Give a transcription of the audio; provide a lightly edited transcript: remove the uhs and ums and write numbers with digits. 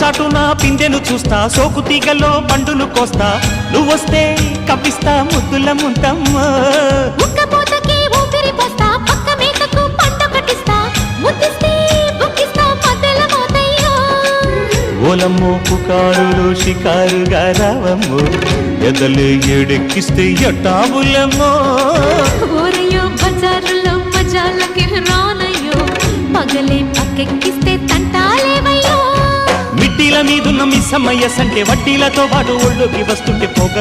చాటున పిందెను చూస్తా, సోకు తీగలో పండును కోస్తా, నువ్వొస్తే కప్పిస్తా ముద్దుల ముంతమ్మో. ఉక్కపోతకి ఊపిరి పోస్తా, పక్క మేతకు పంట కట్టిస్తా, ముద్దిస్తే బుక్కిస్తా మధ్యల మోతయ్యో. ఓలమ్మో పుకారులు షికారుగా రావమ్మో, ఎదలు ఏడెక్కిస్తే ఎట్టాబులమ్మో. ఓరయ్యో బజారులో మజాలకి రానయ్యో, పగలే పక్కెక్కిస్తే తంటాలేవయ్యో. మిట్టిల మీదున్న మిస్సమ్మయ్య సంటే వడ్డీలతో పాటు ఒళ్ళోకి వస్తుంటే పొగ